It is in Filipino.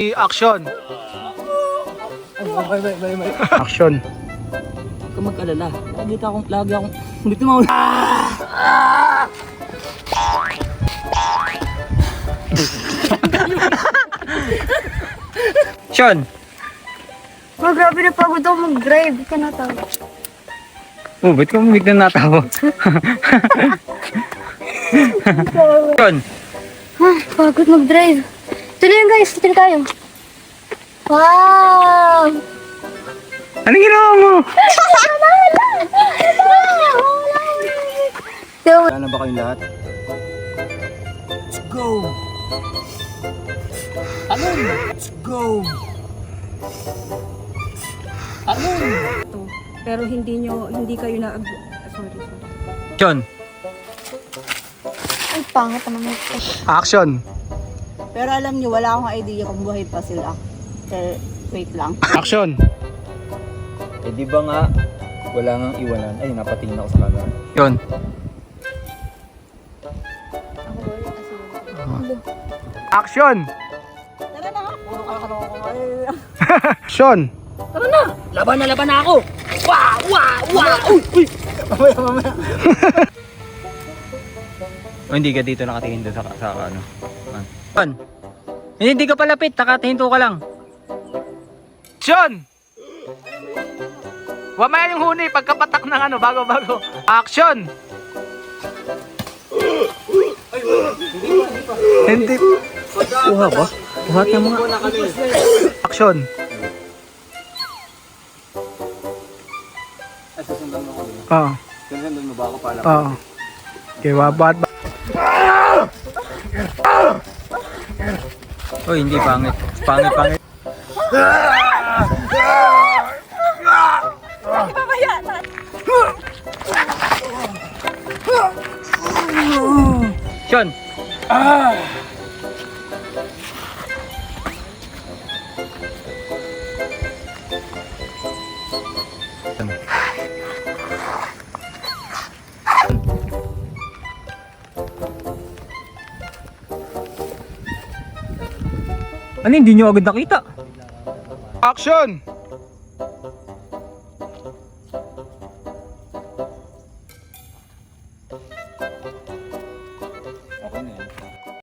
Action! Action! Huwag ka mag-alala. Lagi akong, dito mo. Action! Oh, grabe na pagod ako mag-drive. Ka na tao. Oh, ba't ka biglang natawa? Action! Pagod mag-drive. Tuloy yun guys, tuloy tayo. Wow! Anong ginawa mo? Wala na ba kayong lahat? Let's go! Alon! Let's go! Alon! Pero hindi kayo na sorry. Action! Ay, pangit naman ito. Action! Pero alam niyo, wala akong idea kung buhay pa sila. Wait lang. Action! Eh di ba nga, wala nang iwanan. Ay, napatingin ako sa camera. Yun. Action! Tara na nga. Puro kalakalawa ko nga. Action! Laban na ako! Wow! Wow! Wow! Uy! Mamaya. O hindi ka dito nakatingin doon sa ano. Action! Hindi ka palapit, nakatingin ka lang. Action! Wamaya yung huni pagkapatak ng ano, bago. Action! Hindi. Kuha ba? Kuha ka mga. Action! Ay, susundan mo ko din. Oo. Susundan mo ba ako pala? Oo. Okay, wabat ba? Uy, hindi pangit. Pangit. Action! Ano, hindi nyo agad nakita? Action!